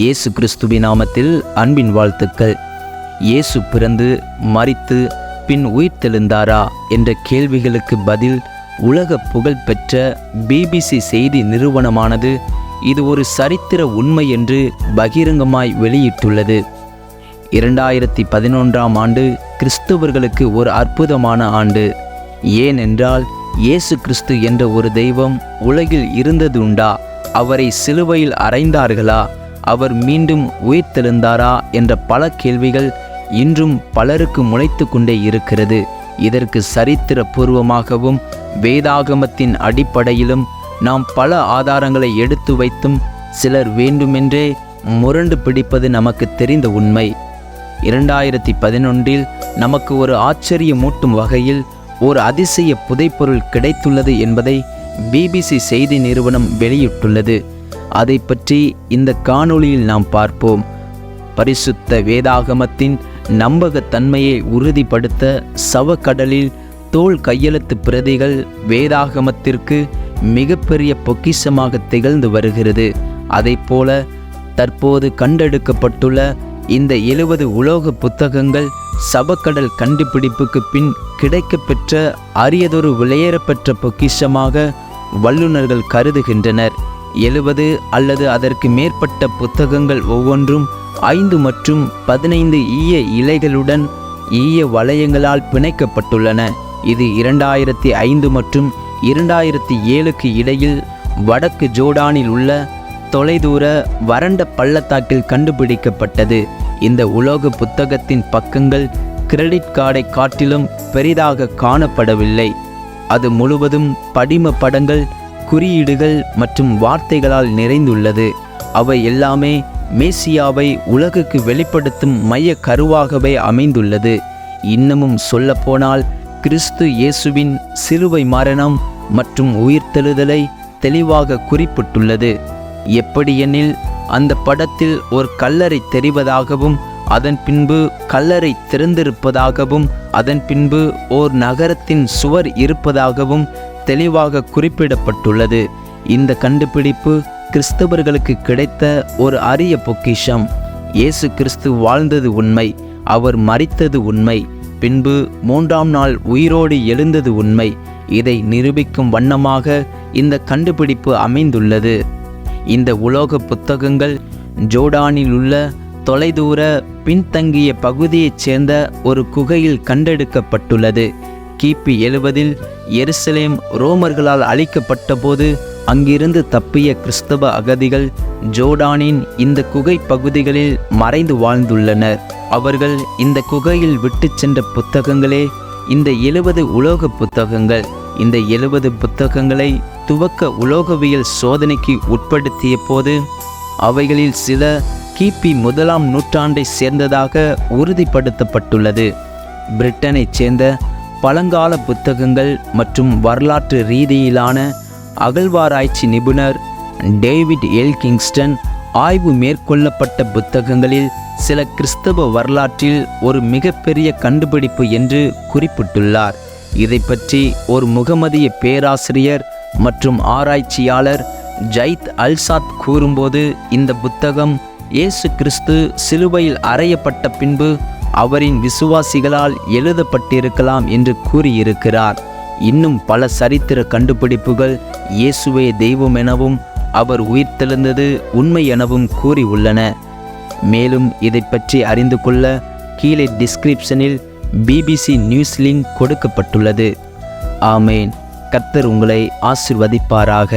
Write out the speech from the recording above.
இயேசு கிறிஸ்துவின் நாமத்தில் அன்பின் வாழ்த்துக்கள். இயேசு பிறந்து மரித்து பின் உயிர்த்தெழுந்தாரா என்ற கேள்விகளுக்கு பதில் உலக புகழ்பெற்ற பிபிசி செய்தி நிறுவனமானது இது ஒரு சரித்திர உண்மை என்று பகிரங்கமாய் வெளியிட்டுள்ளது. 2011ஆம் ஆண்டு கிறிஸ்தவர்களுக்கு ஒரு அற்புதமான ஆண்டு. ஏனென்றால் இயேசு கிறிஸ்து என்ற ஒரு தெய்வம் உலகில் இருந்ததுண்டா? அவரை சிலுவையில் அறைந்தார்களா? அவர் மீண்டும் உயிர்த்தெழுந்தாரா என்ற பல கேள்விகள் இன்றும் பலருக்கு முளைத்து கொண்டே இருக்கிறது. இதற்கு சரித்திர பூர்வமாகவும் வேதாகமத்தின் அடிப்படையிலும் நாம் பல ஆதாரங்களை எடுத்து வைத்தும் சிலர் வேண்டுமென்றே முரண்டு பிடிப்பது நமக்கு தெரிந்த உண்மை. 2011இல் நமக்கு ஒரு ஆச்சரியமூட்டும் வகையில் ஒரு அதிசய புதைப்பொருள் கிடைத்துள்ளது என்பதை பிபிசி செய்தி நிறுவனம் வெளியிட்டுள்ளது. அதை பற்றி இந்த காணொளியில் நாம் பார்ப்போம். பரிசுத்த வேதாகமத்தின் நம்பகத்தன்மையை உறுதிப்படுத்த சவக்கடலில் தோல் கையெழுத்து பிரதிகள் வேதாகமத்திற்கு மிகப்பெரிய பொக்கிஷமாக திகழ்ந்து வருகிறது. அதைப்போல தற்போது கண்டெடுக்கப்பட்டுள்ள இந்த 70 உலோக புத்தகங்கள் சவக்கடல் கண்டுபிடிப்புக்கு பின் கிடைக்கப்பெற்ற அரியதொரு விலையேறப்பெற்ற பொக்கிஷமாக வல்லுநர்கள் கருதுகின்றனர். 70 அல்லது அதற்கு மேற்பட்ட புத்தகங்கள் ஒவ்வொன்றும் 5 மற்றும் 15 ஈய இலைகளுடன் ஈய வளையங்களால் பிணைக்கப்பட்டுள்ளன. இது 2005 மற்றும் 2007க்கு இடையில் வடக்கு ஜோர்டானில் உள்ள தொலைதூர வறண்ட பள்ளத்தாக்கில் கண்டுபிடிக்கப்பட்டது. இந்த உலோக புத்தகத்தின் பக்கங்கள் கிரெடிட் கார்டை காட்டிலும் பெரிதாக காணப்படவில்லை. அது முழுவதும் படிம படங்கள், குறியீடுகள் மற்றும் வார்த்தைகளால் நிறைந்துள்ளது. அவை எல்லாமே மேசியாவை உலகுக்கு வெளிப்படுத்தும் மைய கருவாகவே அமைந்துள்ளது. இன்னமும் சொல்லப்போனால் கிறிஸ்து இயேசுவின் சிலுவை மரணம் மற்றும் உயிர்த்தெழுதலை தெளிவாக குறிப்பிட்டுள்ளது. எப்படியெனில் அந்த படத்தில் ஒரு கல்லறை தெரிவதாகவும் அதன் பின்பு கல்லறை திறந்திருப்பதாகவும் அதன் பின்பு ஓர் நகரத்தின் சுவர் இருப்பதாகவும் தெளிவாக குறிப்பிடப்பட்டுள்ளது. இந்த கண்டுபிடிப்பு கிறிஸ்தவர்களுக்கு கிடைத்த ஒரு அரிய பொக்கிஷம். இயேசு கிறிஸ்து வாழ்ந்தது உண்மை, அவர் மரித்தது உண்மை, பின்பு 3ஆம் நாள் உயிரோடு எழுந்தது உண்மை. இதை நிரூபிக்கும் வண்ணமாக இந்த கண்டுபிடிப்பு அமைந்துள்ளது. இந்த உலோக புத்தகங்கள் ஜோர்டானில் உள்ள தொலைதூர பின்தங்கிய பகுதியைச் சேர்ந்த ஒரு குகையில் கண்டெடுக்கப்பட்டுள்ளது. கிபி 70இல் எருசலேம் ரோமர்களால் அழிக்கப்பட்ட போது அங்கிருந்து தப்பிய கிறிஸ்தவ அகதிகள் ஜோர்டானின் இந்த குகை பகுதிகளில் மறைந்து வாழ்ந்துள்ளனர். அவர்கள் இந்த குகையில் விட்டு சென்ற புத்தகங்களே இந்த 70 உலோக புத்தகங்கள். இந்த 70 புத்தகங்களை துவக்க உலோகவியல் சோதனைக்கு உட்படுத்திய போது அவைகளில் சில கிபி 1ஆம் நூற்றாண்டை சேர்ந்ததாக உறுதிப்படுத்தப்பட்டுள்ளது. பிரிட்டனைச் சேர்ந்த பழங்கால புத்தகங்கள் மற்றும் வரலாற்று ரீதியிலான அகழ்வாராய்ச்சி நிபுணர் டேவிட் எல் கிங்ஸ்டன் ஆய்வு மேற்கொள்ளப்பட்ட புத்தகங்களில் சில கிறிஸ்தவ வரலாற்றில் ஒரு மிகப்பெரிய கண்டுபிடிப்பு என்று குறிப்பிட்டுள்ளார். இதை பற்றி ஒரு முகமதிய பேராசிரியர் மற்றும் ஆராய்ச்சியாளர் ஜைத் அல்சாத் கூறும்போது, இந்த புத்தகம் இயேசு கிறிஸ்து சிலுவையில் அறையப்பட்ட பின்பு அவரின் விசுவாசிகளால் எழுதப்பட்டிருக்கலாம் என்று கூறியிருக்கிறார். இன்னும் பல சரித்திர கண்டுபிடிப்புகள் இயேசுவே தெய்வம் எனவும் அவர் உயிர்த்தெழுந்தது உண்மை எனவும் கூறியுள்ளன. மேலும் இதை பற்றி அறிந்து கொள்ள கீழே டிஸ்கிரிப்ஷனில் பிபிசி நியூஸ் லிங்க் கொடுக்கப்பட்டுள்ளது. ஆமேன். கர்த்தர் உங்களை ஆசீர்வதிப்பாராக.